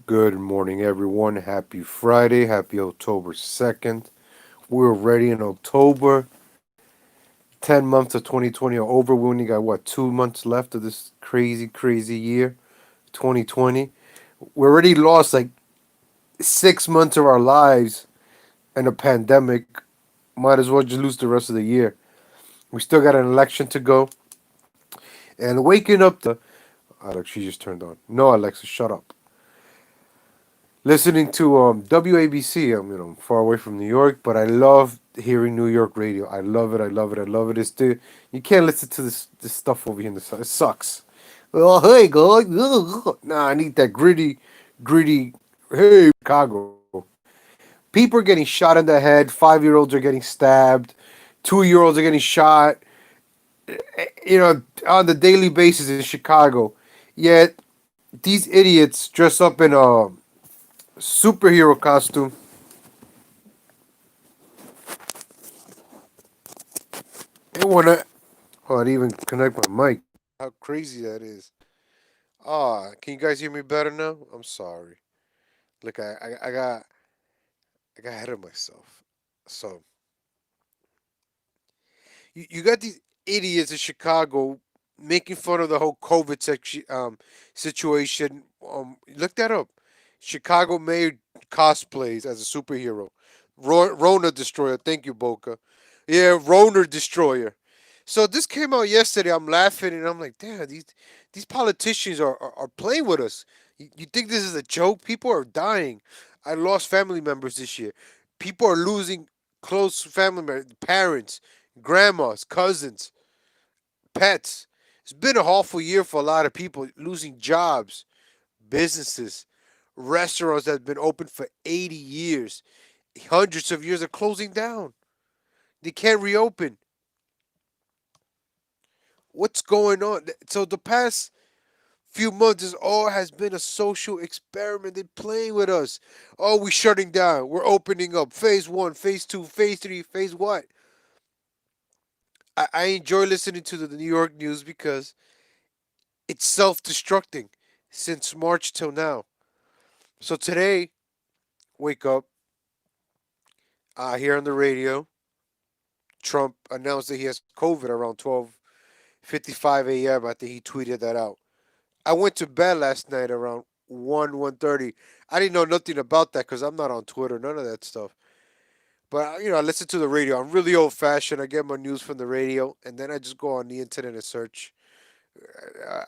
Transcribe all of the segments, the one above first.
Good morning, everyone. Happy Friday. Happy October 2nd. We're already in October. 10 months of 2020 are over. We only got, 2 months left of this crazy, crazy year, 2020. We already lost like 6 months of our lives in a pandemic. Might as well just lose the rest of the year. We still got an election to go. And waking up Alex, she just turned on. No, Alexa, shut up. Listening to WABC. I'm far away from New York, but I love hearing New York radio. I love it. I love it. I love it. You can't listen to this stuff over here in the sun. It sucks. Oh, hey, guys. Nah, I need that gritty. Hey, Chicago. People are getting shot in the head. 5-year-olds are getting stabbed. 2-year-olds are getting shot. On the daily basis in Chicago. Yet these idiots dress up in a superhero costume. They wanna. Oh, I didn't even connect my mic. How crazy that is. Can you guys hear me better now? I'm sorry. Look, I got ahead of myself. So you got these idiots in Chicago making fun of the whole situation. Look that up. Chicago made cosplays as a superhero. Rona Destroyer. Thank you, Boca. Yeah, Rona Destroyer. So this came out yesterday. I'm laughing and I'm like, damn, these politicians are playing with us. You think this is a joke? People are dying. I lost family members this year. People are losing close family members, parents, grandmas, cousins, pets. It's been a awful year for a lot of people losing jobs, businesses, restaurants that have been open for 80 years, hundreds of years are closing down. They can't reopen. What's going on? So the past few months is all has been a social experiment. They're playing with us. Oh, we shutting down. We're opening up. Phase one, phase two, phase three, phase what? I enjoy listening to the New York news because it's self-destructing since March till now. So today, wake up, hear on the radio, Trump announced that he has COVID around 12:55 a.m. I think he tweeted that out. I went to bed last night around 1:30. I didn't know nothing about that because I'm not on Twitter, none of that stuff. But I listen to the radio. I'm really old fashioned. I get my news from the radio, and then I just go on the internet and search.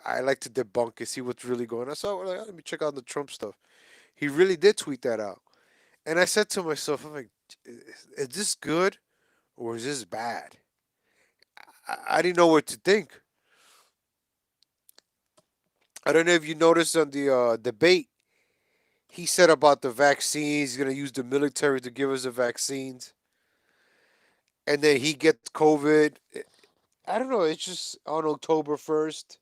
I like to debunk and see what's really going on. So let me check out the Trump stuff. He really did tweet that out, and I said to myself, I'm like, is this good or is this bad? I didn't know what to think. I don't know if you noticed on the debate, he said about the vaccines. He's gonna use the military to give us the vaccines, and then he gets COVID. I don't know. It's just on October 1st,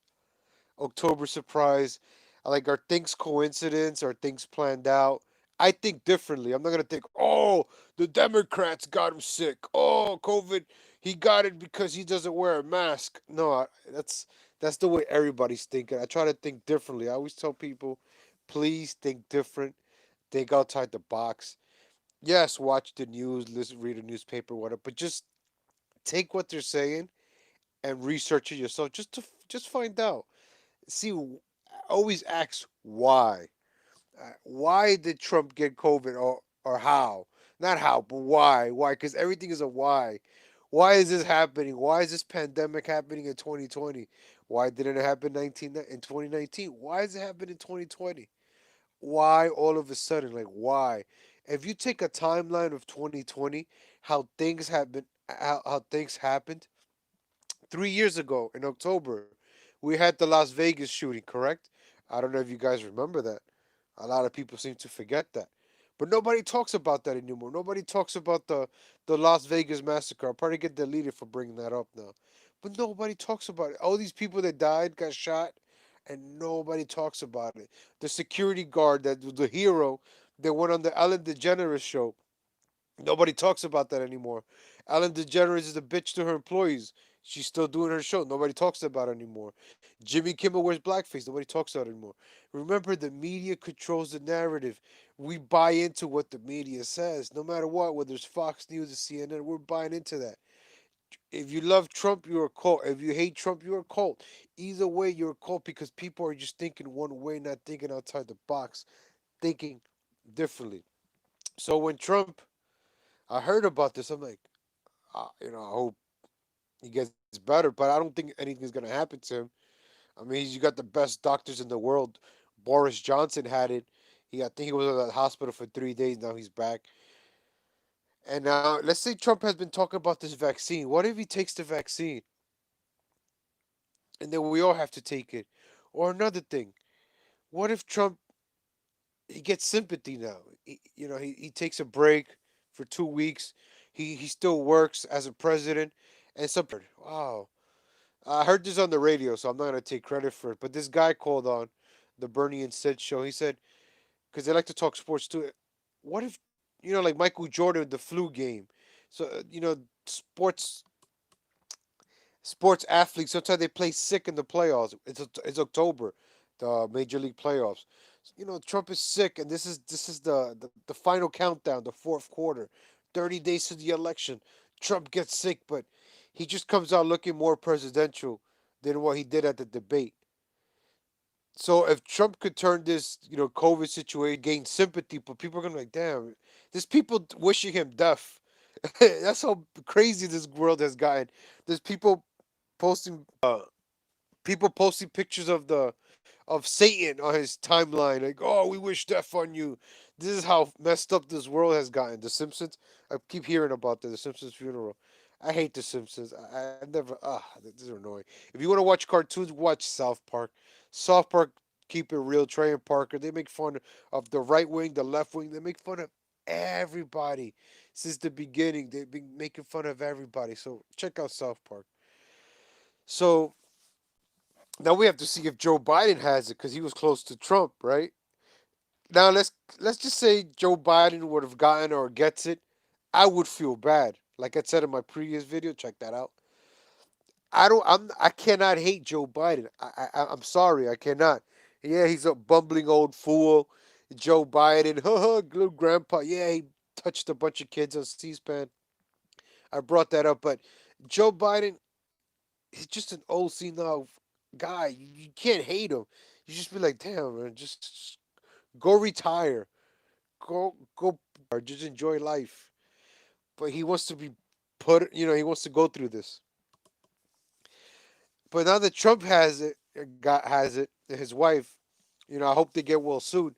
October surprise. Like, are things coincidence? Are things planned out? I think differently. I'm not gonna think, oh, the Democrats got him sick. Oh, COVID, he got it because he doesn't wear a mask. No, that's the way everybody's thinking. I try to think differently. I always tell people, please think different, think outside the box. Yes, watch the news, listen, read a newspaper, whatever, but just take what they're saying and research it yourself, just find out. See, always ask why. Why did Trump get COVID, or how? Not how, but why? Why? Because everything is a why. Why is this happening? Why is this pandemic happening in 2020? Why didn't it happen in 2019? Why is it happening in 2020? Why all of a sudden? Like, why? If you take a timeline of 2020, how things happened 3 years ago in October, we had the Las Vegas shooting, correct? I don't know if you guys remember that. A lot of people seem to forget that. But nobody talks about that anymore. Nobody talks about the Las Vegas massacre. I'll probably get deleted for bringing that up now. But nobody talks about it. All these people that died, got shot, and nobody talks about it. The security guard that was the hero that went on the Ellen DeGeneres show. Nobody talks about that anymore. Ellen DeGeneres is a bitch to her employees. She's still doing her show. Nobody talks about it anymore. Jimmy Kimmel wears blackface. Nobody talks about it anymore. Remember, the media controls the narrative. We buy into what the media says, no matter what, whether it's Fox News or CNN. We're buying into that. If you love Trump, you're a cult. If you hate Trump, you're a cult. Either way, you're a cult because people are just thinking one way, not thinking outside the box, thinking differently. So when Trump, I heard about this, I'm like, I hope he gets better, but I don't think anything's gonna happen to him. I mean, you got the best doctors in the world. Boris Johnson had it. I think he was in the hospital for 3 days. Now he's back. And now, let's say Trump has been talking about this vaccine. What if he takes the vaccine and then we all have to take it? Or another thing, what if Trump he gets sympathy now? He takes a break for 2 weeks. He still works as a president, and some wow. I heard this on the radio, so I'm not gonna take credit for it. But this guy called on the Bernie and Sid show. He said, because they like to talk sports too. What if, like Michael Jordan, the flu game? So sports sports athletes sometimes they play sick in the playoffs. It's October, the Major League playoffs. Trump is sick, and this is the final countdown, the fourth quarter, 30 days to the election. Trump gets sick, but he just comes out looking more presidential than what he did at the debate. So if Trump could turn this, COVID situation, gain sympathy, but people are gonna be like, damn, there's people wishing him death. That's how crazy this world has gotten. There's posting, people posting pictures of Satan on his timeline, like, oh, we wish death on you. This is how messed up this world has gotten. The Simpsons, I keep hearing about the Simpsons funeral. I hate the Simpsons. I never. These are annoying. If you want to watch cartoons, watch South Park. South Park keep it real. Trey and Parker, they make fun of the right wing, the left wing. They make fun of everybody since the beginning. They've been making fun of everybody. So check out South Park. So now we have to see if Joe Biden has it because he was close to Trump, right? Now let's just say Joe Biden would have gotten or gets it. I would feel bad. Like I said in my previous video, check that out. I cannot hate Joe Biden. I'm sorry, I cannot. Yeah, he's a bumbling old fool. Joe Biden, little grandpa. Yeah, he touched a bunch of kids on C-SPAN. I brought that up, but Joe Biden, he's just an old senile guy. You can't hate him. You just be like, damn, man, just go retire. Go, just enjoy life. But he wants to be he wants to go through this. But now that Trump has it, has it, and his wife, I hope they get well soon.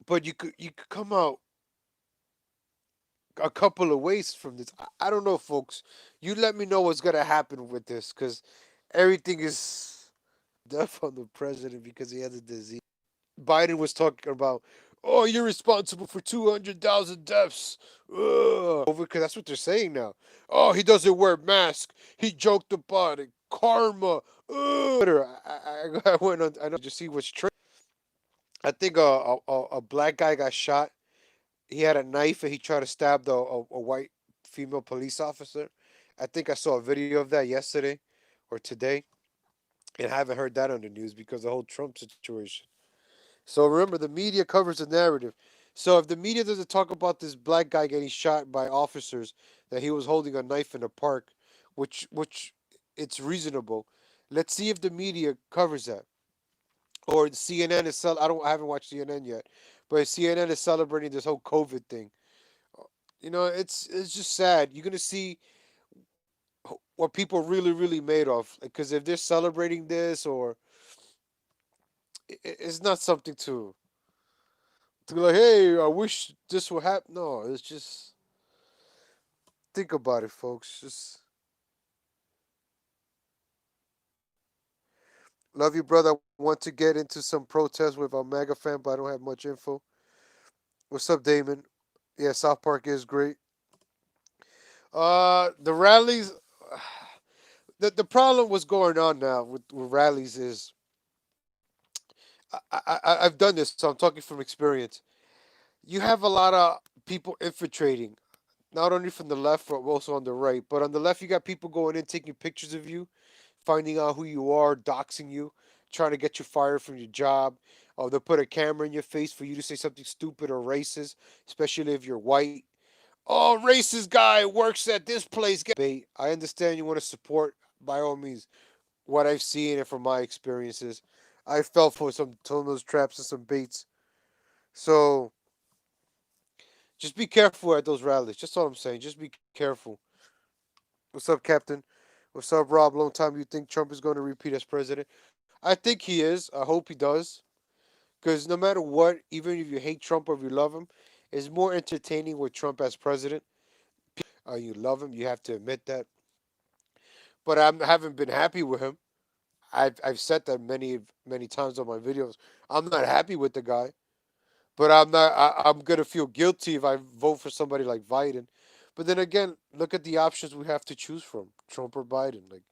But you could come out a couple of ways from this. I don't know, folks. You let me know what's gonna happen with this, because everything is death on the president because he has a disease. Biden was talking about, oh, you're responsible for 200,000 deaths. Because that's what they're saying now. Oh, he doesn't wear mask. He joked about it. Karma. I went on. I know. Just see what's true. I think a black guy got shot. He had a knife and he tried to stab a white female police officer. I think I saw a video of that yesterday or today, and I haven't heard that on the news because of the whole Trump situation. So remember, the media covers the narrative. So if the media doesn't talk about this black guy getting shot by officers, that he was holding a knife in a park, which it's reasonable. Let's see if the media covers that. Or CNN is I haven't watched CNN yet, but CNN is celebrating this whole COVID thing. It's just sad. You're gonna see what people really really made of. Because if they're celebrating this, or it's not something to be like, hey, I wish this would happen. No, it's just think about it, folks. Just love you, brother. I want to get into some protests with a MAGA fan, but I don't have much info. What's up, Damon? Yeah, South Park is great. The rallies. The problem what's going on now with rallies is I've done this, so I'm talking from experience. You have a lot of people infiltrating. not only from the left but also on the right. But on the left, you got people going in taking pictures of you, finding out who you are, doxing you, trying to get you fired from your job. Or they'll put a camera in your face for you to say something stupid or racist, especially if you're white. Oh, racist guy works at this place. Bait. I understand you want to support, by all means, what I've seen and from my experiences. I fell for some of those traps and some baits. So just be careful at those rallies. Just all I'm saying. Just be careful. What's up, Captain? What's up, Rob? Long time. You think Trump is going to repeat as president? I think he is. I hope he does. Because no matter what, even if you hate Trump or if you love him, it's more entertaining with Trump as president. You love him. You have to admit that. But I haven't been happy with him. I've said that many times on my videos. I'm not happy with the guy, but I'm gonna feel guilty if I vote for somebody like Biden. But then again, look at the options we have to choose from: Trump or Biden. Like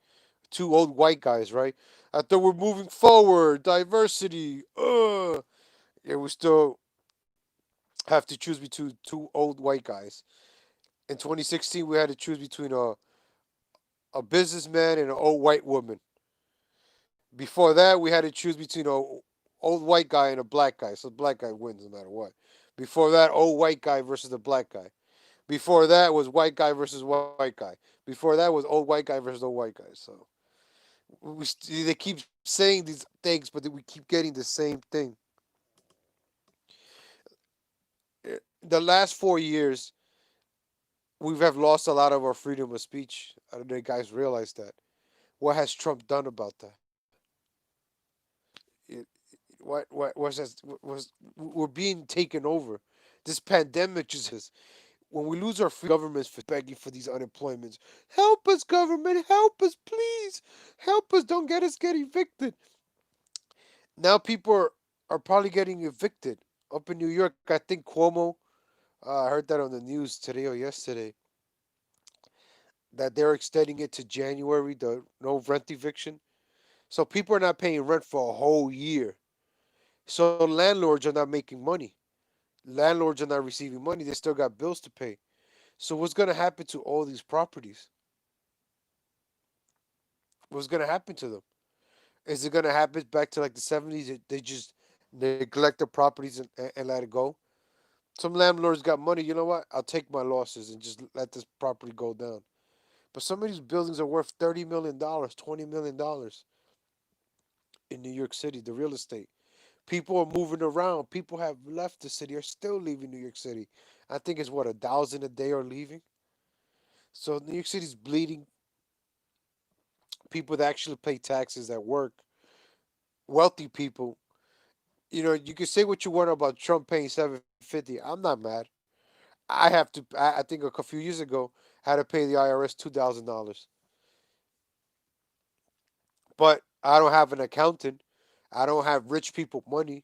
two old white guys, right? I thought we're moving forward, diversity. Yeah, we still have to choose between two old white guys. In 2016, we had to choose between a businessman and an old white woman. Before that, we had to choose between a old white guy and a black guy. So the black guy wins no matter what. Before that, old white guy versus the black guy. Before that was white guy versus white guy. Before that was old white guy versus old white guy. So they keep saying these things, but we keep getting the same thing. The last 4 years, we have lost a lot of our freedom of speech. I don't know if you guys realize that. What has Trump done about that? It, what was we're being taken over. This pandemic just when we lose our free governments for begging for these unemployments. Help us, government, help us, please. Help us, don't get evicted. Now people are probably getting evicted. Up in New York, I think Cuomo, I heard that on the news today or yesterday, that they're extending it to January, the no rent eviction. So people are not paying rent for a whole year. So landlords are not making money. Landlords are not receiving money. They still got bills to pay. So what's going to happen to all these properties? What's going to happen to them? Is it going to happen back to like the 70s? They just neglect the properties and let it go? Some landlords got money. You know what? I'll take my losses and just let this property go down. But some of these buildings are worth $30 million, $20 million in New York City, the real estate. People are moving around. People have left the city, are still leaving New York City. I think it's what, 1,000 a day are leaving. So New York City's bleeding. People that actually pay taxes that work, wealthy people. You know, you can say what you want about Trump paying 750. I'm not mad. I have to. I think a few years ago I had to pay the IRS $2,000, but I don't have an accountant. I don't have rich people money.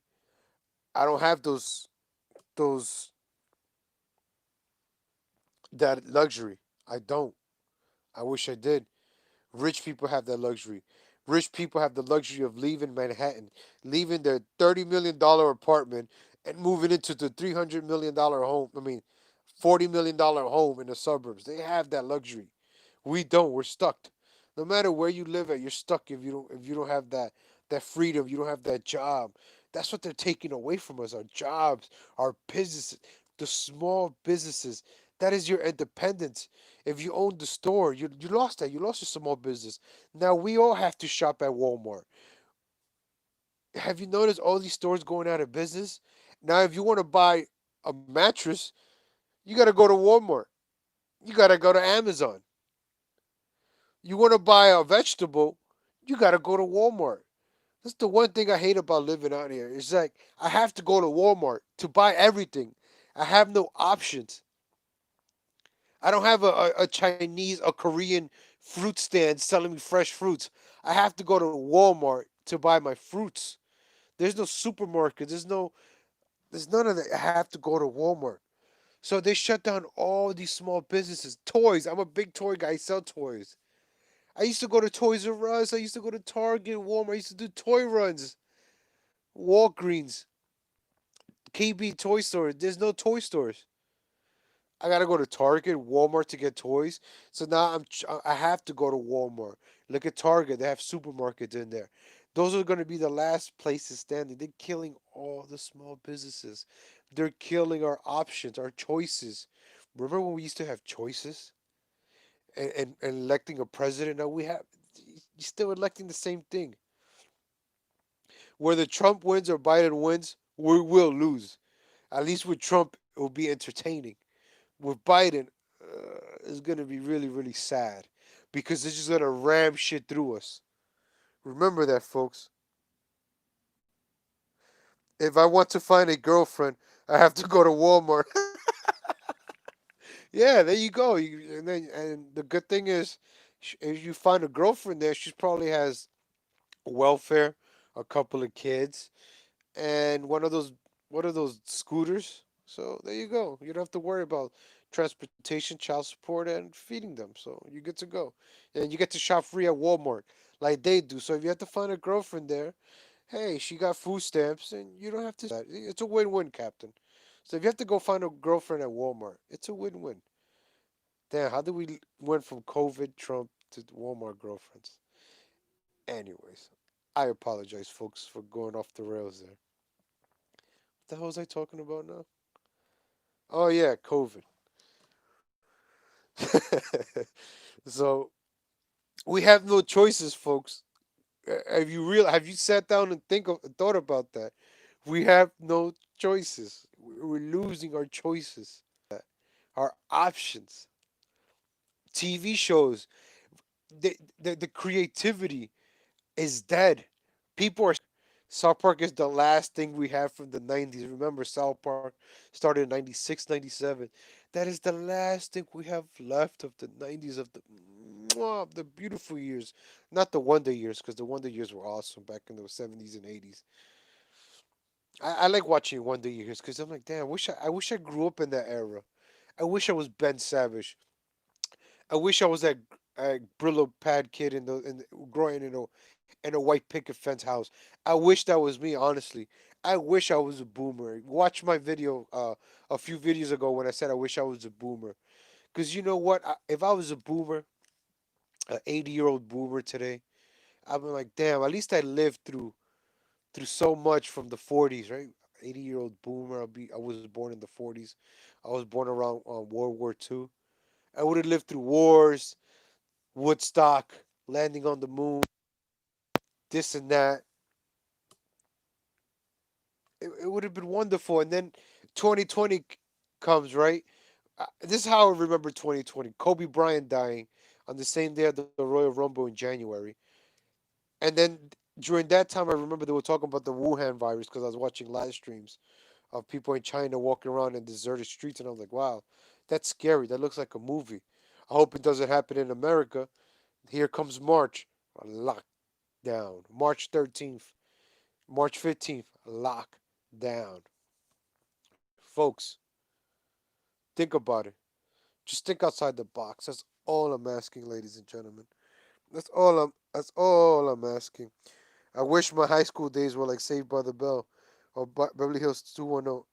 I don't have those that luxury. I don't. I wish I did. Rich people have that luxury. Rich people have the luxury of leaving Manhattan, leaving their $30 million apartment and moving into the $300 million home. I mean, $40 million home in the suburbs. They have that luxury. We don't. We're stuck. No matter where you live at, you're stuck if you don't have that freedom. You don't have that job. That's what they're taking away from us. Our jobs, our businesses, the small businesses. That is your independence. If you own the store, you lost that. You lost your small business. Now we all have to shop at Walmart. Have you noticed all these stores going out of business? Now, if you want to buy a mattress, you got to go to Walmart. You got to go to Amazon. You want to buy a vegetable, you got to go to Walmart. That's the one thing I hate about living out here. It's like I have to go to Walmart to buy everything. I have no options. I don't have a Chinese, a Korean fruit stand selling me fresh fruits. I have to go to Walmart to buy my fruits. There's no supermarket. There's none of that. I have to go to Walmart. So they shut down all these small businesses. Toys. I'm a big toy guy. I sell toys. I used to go to Toys R Us. I used to go to Target, Walmart. I used to do toy runs. Walgreens, KB Toy Store. There's no toy stores. I gotta go to Target, Walmart to get toys. So now I have to go to Walmart. Look at Target; they have supermarkets in there. Those are gonna be the last places standing. They're killing all the small businesses. They're killing our options, our choices. Remember when we used to have choices and electing a president? Now we have you're still electing the same thing. Whether Trump wins or Biden wins, we will lose. At least with Trump, it will be entertaining. With Biden, it's gonna be really, really sad because it's just gonna ram shit through us. Remember that, folks. If I want to find a girlfriend, I have to go to Walmart. Yeah, there you go. And the good thing is, if you find a girlfriend there, she probably has welfare, a couple of kids, and one of those scooters. So there you go. You don't have to worry about transportation, child support, and feeding them. So you're good to go, and you get to shop free at Walmart like they do. So if you have to find a girlfriend there, hey, she got food stamps, and you don't have to that. It's a win-win, Captain. So if you have to go find a girlfriend at Walmart, it's a win-win. Damn, how did we went from COVID, Trump to Walmart girlfriends? Anyways, I apologize, folks, for going off the rails there. What the hell was I talking about now? Oh yeah, COVID. So we have no choices, folks. Have you sat down and thought about that? We have no choices. We're losing our choices, our options. TV shows, the creativity is dead. People are South Park is the last thing we have from the 90s. Remember, South Park started in 96, 97. That is the last thing we have left of the 90s, of the beautiful years. Not the Wonder Years, because the Wonder Years were awesome back in the 70s and 80s. I like watching Wonder Years because I'm like, damn, I wish I grew up in that era. I wish I was Ben Savage. I wish I was that Brillo pad kid growing in a white picket fence house. I wish that was me, honestly. I wish I was a boomer. Watch my video a few videos ago when I said I wish I was a boomer. Cause you know what? If I was a boomer, an 80-year-old boomer today, I'd be like, damn. At least I lived through so much from the 40s, right? 80-year-old boomer. I was born in the 40s. I was born around World War II. I would have lived through wars, Woodstock, landing on the moon, this and that. It would have been wonderful. And then 2020 comes, right? This is how I remember 2020. Kobe Bryant dying on the same day of the Royal Rumble in January. And then during that time, I remember they were talking about the Wuhan virus because I was watching live streams of people in China walking around in deserted streets. And I was like, wow, that's scary. That looks like a movie. I hope it doesn't happen in America. Here comes March. Lockdown. March 13th. March 15th. Lockdown. Folks, think about it. Just think outside the box. That's all I'm asking, ladies and gentlemen. That's all I'm asking. I wish my high school days were like Saved by the Bell or Beverly Hills 210.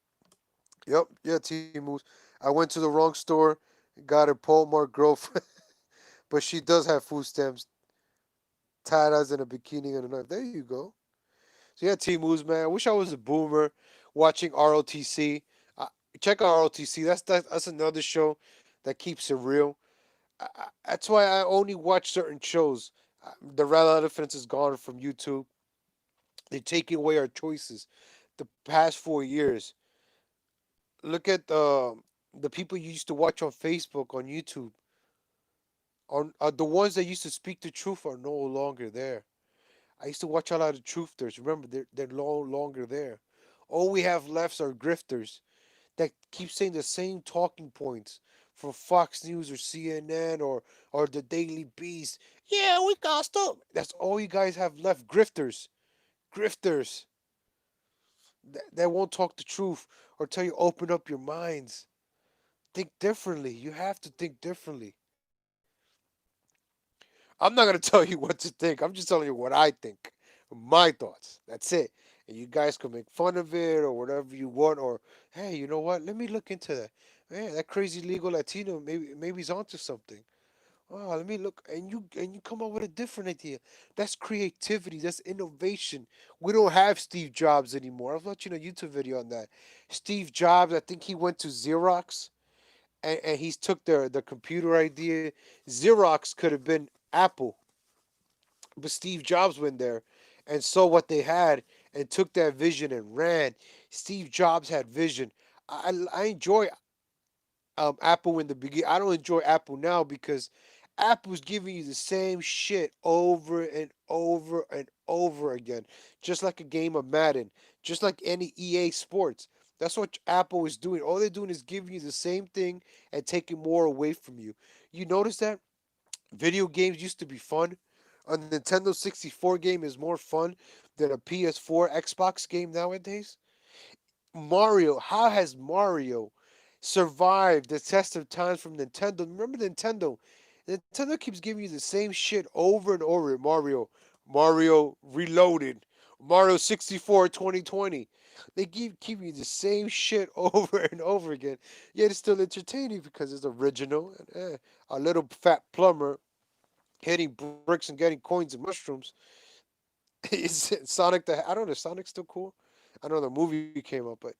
Yep, yeah, T Moves. I went to the wrong store, got a Polmark girlfriend, but she does have food stamps, tatas, and a bikini and a knife. There you go. So yeah, T Moves, man. I wish I was a boomer watching ROTC. Uh, Check out ROTC. That's another show that keeps it real. That's why I only watch certain shows. The Red Elephants is gone from YouTube. They're taking away our choices. The past 4 years, look at the people you used to watch on Facebook, on YouTube. On the ones that used to speak the truth are no longer there. I used to watch a lot of truthers. Remember, they're no longer there. All we have left are grifters that keep saying the same talking points from Fox News or CNN or the Daily Beast. Yeah, we got stuff. That's all you guys have left. Grifters that won't talk the truth or tell you open up your minds. Think differently. You have to think differently. I'm not gonna tell you what to think. I'm just telling you what I think, my thoughts. That's it. And you guys can make fun of it or whatever you want. Or hey, you know what? Let me look into that. Man, that crazy legal Latino maybe he's onto something. Oh, let me look, and you come up with a different idea. That's creativity. That's innovation. We don't have Steve Jobs anymore. I was watching a YouTube video on that. Steve Jobs, I think he went to Xerox, and he took the computer idea. Xerox could have been Apple, but Steve Jobs went there and saw what they had and took that vision and ran. Steve Jobs had vision. I enjoy Apple in the beginning. I don't enjoy Apple now because Apple's giving you the same shit over and over and over again, just like a game of Madden, just like any EA Sports. That's what Apple is doing. All they're doing is giving you the same thing and taking more away from you. You notice that video games used to be fun. A Nintendo 64 game is more fun than a PS4 Xbox game nowadays. Mario, how has Mario survived the test of times from Nintendo? Remember Nintendo? Nintendo keeps giving you the same shit over and over. Mario Reloaded, Mario 64 2020. They keep you the same shit over and over again. Yet it's still entertaining because it's original. And, a little fat plumber hitting bricks and getting coins and mushrooms. Is Sonic the? I don't know. Is Sonic still cool? I know the movie came up, but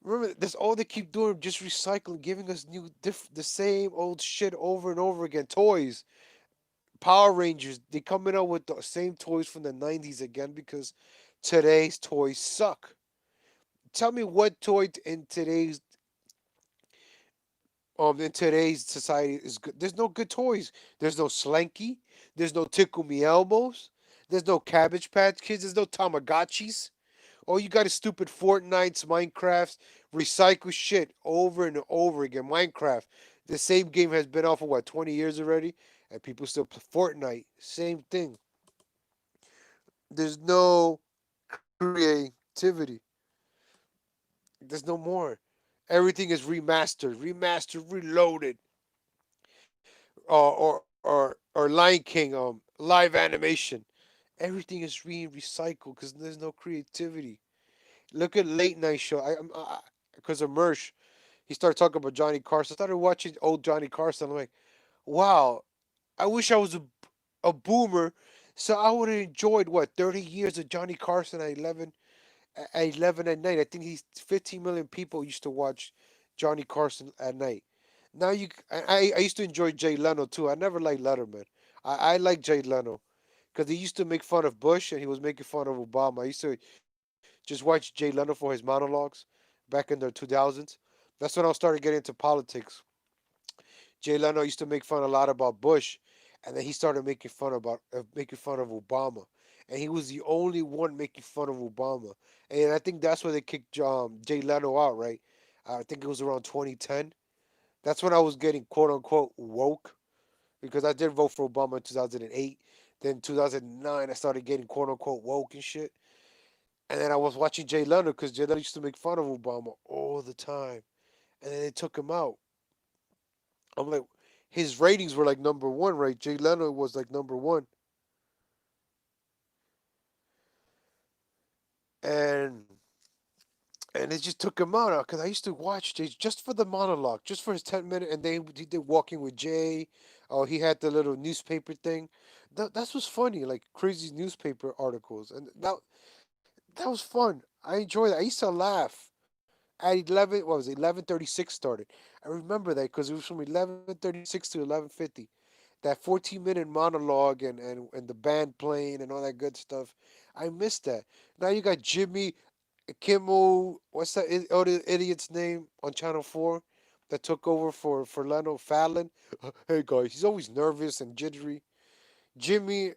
remember, that's all they keep doing, just recycling, giving us the same old shit over and over again. Toys, Power Rangers, they coming out with the same toys from the '90s again because today's toys suck. Tell me what toy in today's society is good. There's no good toys. There's no Slanky. There's no Tickle Me Elmos. There's no Cabbage Patch Kids. There's no Tamagotchis. All you got is stupid Fortnites, Minecrafts, recycle shit over and over again. Minecraft, the same game has been out for what 20 years already, and people still play Fortnite. Same thing. There's no creativity. There's no more. Everything is remastered, reloaded, or Lion King, live animation. Everything is being recycled because there's no creativity. Look at late night show. Because of Mersh, he started talking about Johnny Carson. I started watching old Johnny Carson. I'm like, wow, I wish I was a boomer, so I would have enjoyed what 30 years of Johnny Carson at 11 at night. I think he's 15 million people used to watch Johnny Carson at night. Now I used to enjoy Jay Leno too. I never liked Letterman. I like Jay Leno because he used to make fun of Bush and he was making fun of Obama. I used to just watch Jay Leno for his monologues back in the 2000s. That's when I started getting into politics. Jay Leno used to make fun a lot about Bush, and then he started making fun of Obama, and he was the only one making fun of Obama. And I think that's why they kicked Jay Leno out, right? I think it was around 2010. That's when I was getting quote unquote woke because I did vote for Obama in 2008. Then 2009, I started getting quote unquote woke and shit. And then I was watching Jay Leno because Jay Leno used to make fun of Obama all the time. And then they took him out. I'm like, his ratings were like number one, right? Jay Leno was like number one, and and it just took him out because I used to watch Jay just for the monologue, just for his 10 minute, and then he did Walking with Jay. Oh, he had the little newspaper thing. That was funny, like crazy newspaper articles, and that was fun. I enjoyed that. I used to laugh at 11. What was it? 11:36 started. I remember that because it was from 11:36 to 11:50. That 14-minute monologue and the band playing and all that good stuff. I missed that. Now you got Jimmy Kimmel. What's that other idiot's name on Channel 4 that took over for Leno Fallon? Hey guys, he's always nervous and jittery. Jimmy,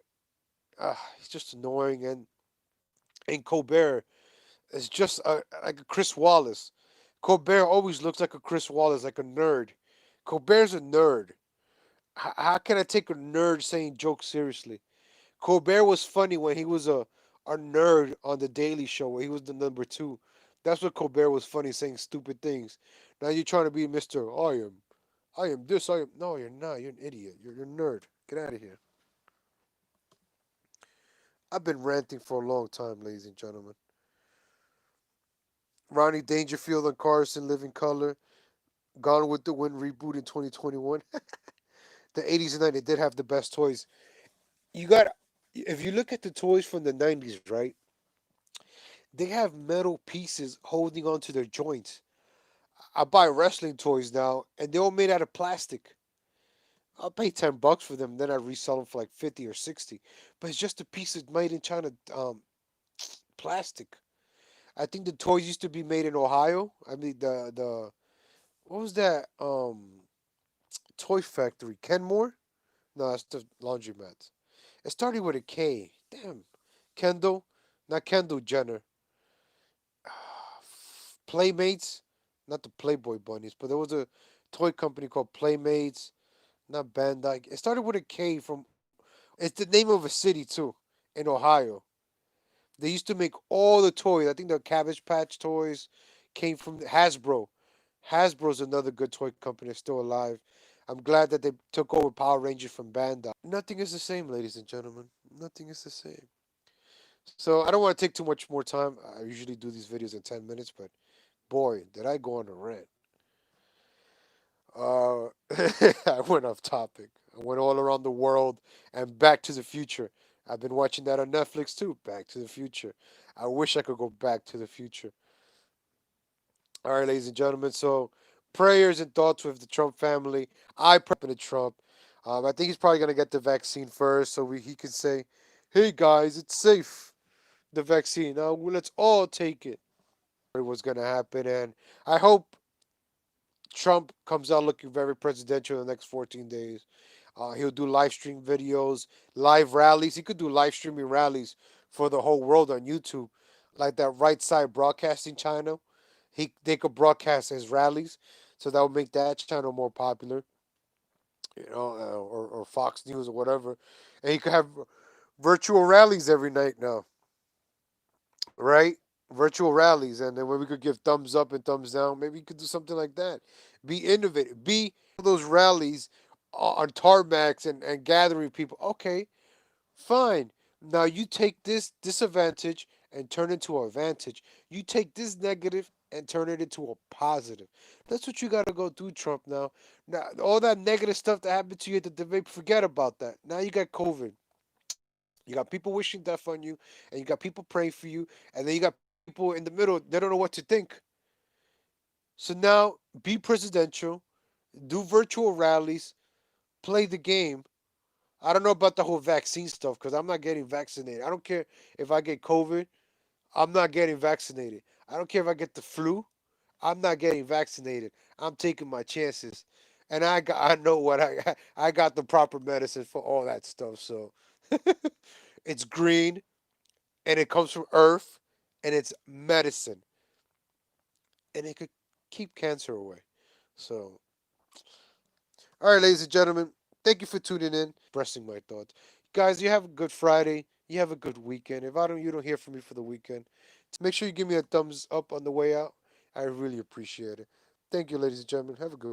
he's just annoying, and Colbert is just like a Chris Wallace. Colbert always looks like a Chris Wallace, like a nerd. Colbert's a nerd. How can I take a nerd saying jokes seriously? Colbert was funny when he was a nerd on the Daily Show, where he was the number two. That's what Colbert was funny, saying stupid things. Now you're trying to be Mister. I am this. I am. No, you're not. You're an idiot. You're a nerd. Get out of here. I've been ranting for a long time, ladies and gentlemen. Ronnie Dangerfield and Carson, Living Color. Gone with the Wind reboot in 2021. The 80s and 90s did have the best toys. You got if you look at the toys from the 90s, right? They have metal pieces holding onto their joints. I buy wrestling toys now, and they're all made out of plastic. I'll pay $10 for them, then I resell them for like 50 or 60. But it's just a piece of made in China plastic. I think the toys used to be made in Ohio. I mean the what was that toy factory? Kenmore? No, that's the laundromat. It started with a K. Damn. Kendall, not Kendall Jenner. Playmates, not the Playboy bunnies, but there was a toy company called Playmates, not Bandai. It started with a K from. It's the name of a city too, in Ohio. They used to make all the toys. I think the Cabbage Patch toys came from Hasbro. Hasbro's another good toy company that's still alive. I'm glad that they took over Power Rangers from Bandai. Nothing is the same, ladies and gentlemen. Nothing is the same. So I don't want to take too much more time. I usually do these videos in 10 minutes, but boy, did I go on a rant. Uh, I went off topic. I went all around the world and Back to the Future. I've been watching that on Netflix too. Back to the Future. I wish I could go back to the future. All right, ladies and gentlemen. So, prayers and thoughts with the Trump family. I prepping to Trump. I think he's probably gonna get the vaccine first, so he can say, "Hey guys, it's safe. The vaccine. Now let's all take it." What's gonna happen, and I hope Trump comes out looking very presidential in the next 14 days. He'll do live stream videos, live rallies. He could do live streaming rallies for the whole world on YouTube, like that Right Side Broadcasting channel. They could broadcast his rallies, so that would make that channel more popular, or Fox News or whatever. And he could have virtual rallies every night now, right? Virtual rallies, and then when we could give thumbs up and thumbs down, maybe you could do something like that. Be innovative. Be those rallies on tarmacs and gathering people. Okay, fine. Now you take this disadvantage and turn it into an advantage. You take this negative and turn it into a positive. That's what you got to go do, Trump. Now all that negative stuff that happened to you at the debate, forget about that. Now you got COVID. You got people wishing death on you, and you got people praying for you, and then you got people in the middle. They don't know what to think. So now be presidential, do virtual rallies, play the game. I don't know about the whole vaccine stuff because I'm not getting vaccinated. I don't care if I get COVID. I'm not getting vaccinated. I don't care if I get the flu. I'm not getting vaccinated. I'm taking my chances, and I know what I got the proper medicine for all that stuff. So it's green and it comes from Earth and it's medicine and it could keep cancer away. So, all right, ladies and gentlemen, thank you for tuning in. Expressing my thoughts, guys. You have a good Friday. You have a good weekend. If you don't hear from me for the weekend, make sure you give me a thumbs up on the way out. I really appreciate it. Thank you, ladies and gentlemen. Have a good